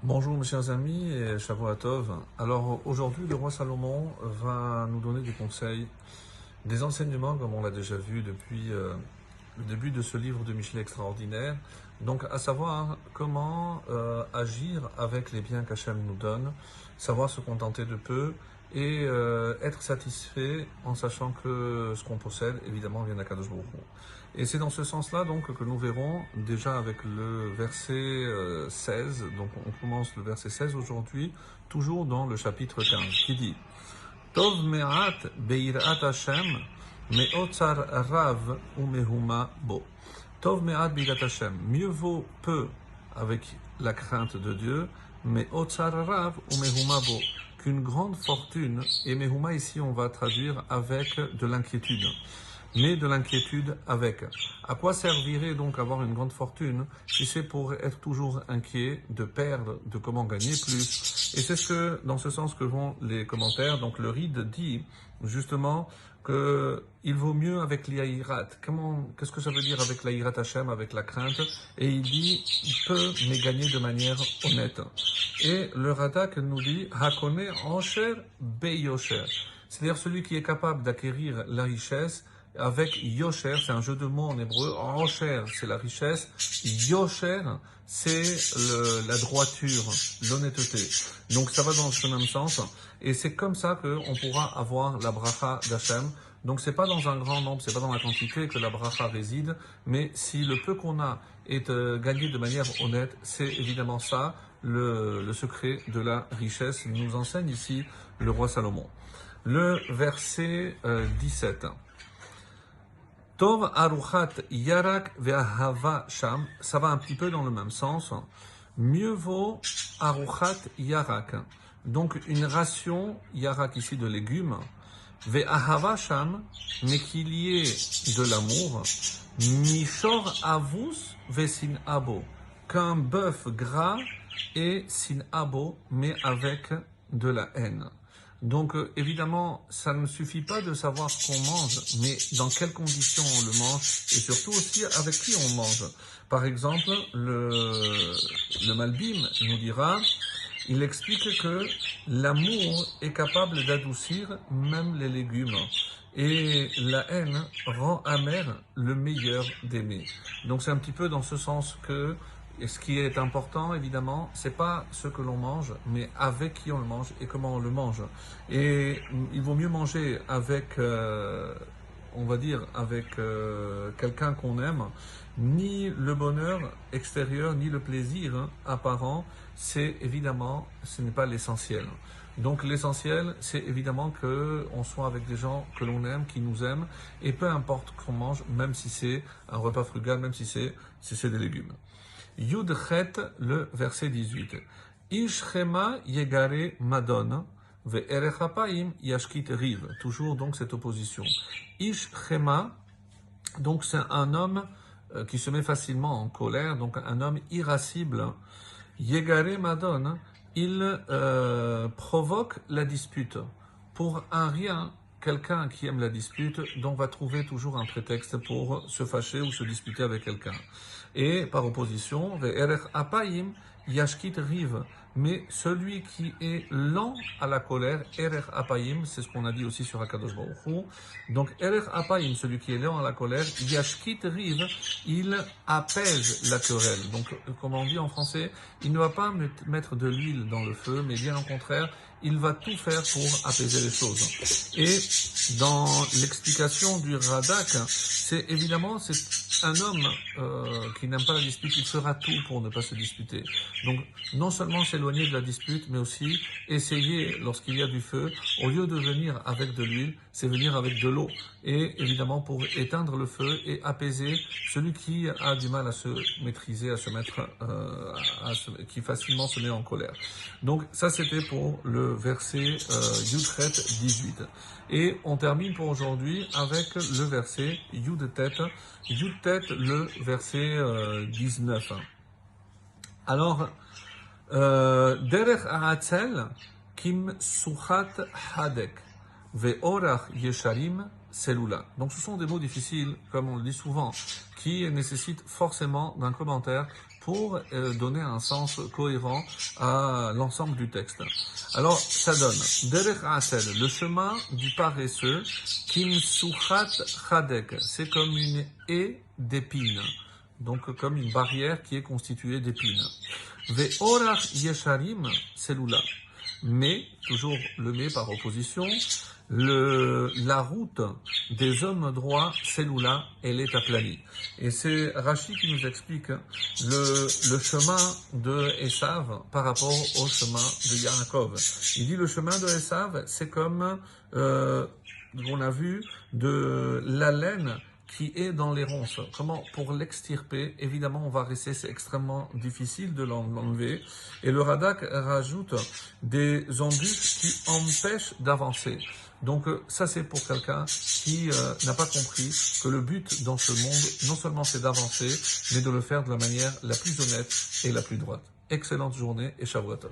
Bonjour mes chers amis et Shavua Tov. Alors aujourd'hui le roi Salomon va nous donner des conseils, des enseignements comme on l'a déjà vu depuis le début de ce livre de Michelet extraordinaire. Donc à savoir comment agir avec les biens qu'Hachem nous donne, savoir se contenter de peu et être satisfait en sachant que ce qu'on possède évidemment vient d'Akadosh Baruch Hu. Et c'est dans ce sens-là donc que nous verrons déjà avec le verset 16, donc on commence le verset 16 aujourd'hui, toujours dans le chapitre 15, qui dit Tov me'at be'irat Hashem me'otzar rav u'mehuma bo. Tov me'at be'irat Hashem, mieux vaut peu avec la crainte de Dieu, me'otzar rav u'mehuma bo, qu'une grande fortune, et mehuma ici on va traduire avec de l'inquiétude. Mais de l'inquiétude avec. À quoi servirait donc avoir une grande fortune si c'est pour être toujours inquiet de perdre, de comment gagner plus? Et c'est dans ce sens que vont les commentaires. Donc le Ride dit justement que il vaut mieux avec l'Yahirat. Qu'est-ce que ça veut dire avec l'Yahirat Hashem, avec la crainte? Et il dit, il peut mais gagner de manière honnête. Et le Radak nous dit, Hakone Ansher Beyosher. C'est-à-dire celui qui est capable d'acquérir la richesse avec Yosher, c'est un jeu de mots en hébreu. Osher, c'est la richesse. Yosher, c'est la droiture, l'honnêteté. Donc ça va dans ce même sens. Et c'est comme ça qu'on pourra avoir la bracha d'Hachem. Donc c'est pas dans un grand nombre, c'est pas dans la quantité que la bracha réside, mais si le peu qu'on a est gagné de manière honnête, c'est évidemment ça le secret de la richesse. Il nous enseigne ici le roi Salomon. Le verset 17. Tov aruchat yarak ve'ahava sham, ça va un petit peu dans le même sens. Mieux vaut aruchat yarak, donc une ration yarak ici de légumes, ve'ahava sham, mais qu'il y ait de l'amour, mishor avus ve'sin abo, qu'un bœuf gras et sin abo, mais avec de la haine. Donc évidemment, ça ne suffit pas de savoir ce qu'on mange, mais dans quelles conditions on le mange, et surtout aussi avec qui on mange. Par exemple, le Malbim nous dira, il explique que l'amour est capable d'adoucir même les légumes. Et la haine rend amer le meilleur d'aimer. Donc c'est un petit peu dans ce sens que et ce qui est important, évidemment, c'est pas ce que l'on mange, mais avec qui on le mange et comment on le mange. Et il vaut mieux manger avec, on va dire, avec quelqu'un qu'on aime. Ni le bonheur extérieur, ni le plaisir apparent, c'est évidemment, ce n'est pas l'essentiel. Donc l'essentiel, c'est évidemment que on soit avec des gens que l'on aime, qui nous aiment, et peu importe qu'on mange, même si c'est un repas frugal, même si c'est des légumes. Yudchet, le verset 18. Ishchema yegare madon, ve'erechapaim yashkit riv. Toujours donc cette opposition. Ishchema, donc c'est un homme qui se met facilement en colère, donc un homme irascible. Yegare madon, il provoque la dispute. Pour un rien, quelqu'un qui aime la dispute, donc va trouver toujours un prétexte pour se fâcher ou se disputer avec quelqu'un. Et par opposition, ve'erech apayim yashkit riv. Mais celui qui est lent à la colère, erech apayim, c'est ce qu'on a dit aussi sur Akadosh Baruch Hu. Donc erech apayim, celui qui est lent à la colère, yashkit riv, il apaise la querelle. Donc comme on dit en français, il ne va pas mettre de l'huile dans le feu, mais bien au contraire, il va tout faire pour apaiser les choses. Et dans l'explication du Radak, c'est un homme qui n'aime pas la dispute, il fera tout pour ne pas se disputer. Donc non seulement s'éloigner de la dispute, mais aussi essayer, lorsqu'il y a du feu, au lieu de venir avec de l'huile, c'est venir avec de l'eau. Et évidemment pour éteindre le feu et apaiser celui qui a du mal à se maîtriser, à se mettre, qui facilement se met en colère. Donc ça c'était pour le verset Yudchet 18. Et on termine pour aujourd'hui avec le verset Yudtet, le verset 19. Alors, Derech Aratzel Kim Suchat Hadek Ve'orach Yesharim Seloula. Donc ce sont des mots difficiles, comme on le dit souvent, qui nécessitent forcément d'un commentaire pour donner un sens cohérent à l'ensemble du texte. Alors, ça donne Derech Asel, le chemin du paresseux, Kimsuchat Chadek, c'est comme une haie d'épines, donc comme une barrière qui est constituée d'épines. Ve'orach Yesharim Seloula, mais, toujours le mais par opposition, la route des hommes droits, Seloula, elle est aplanie. Et c'est Rashi qui nous explique le chemin de Esav par rapport au chemin de Yaakov. Il dit le chemin de Esav, c'est comme, on a vu, de la laine qui est dans les ronces. Comment? Pour l'extirper, évidemment, on va rester, c'est extrêmement difficile de l'enlever. Et le Radak rajoute des embûches qui empêchent d'avancer. Donc ça, c'est pour quelqu'un qui n'a pas compris que le but dans ce monde, non seulement c'est d'avancer, mais de le faire de la manière la plus honnête et la plus droite. Excellente journée et Shavuot Tov.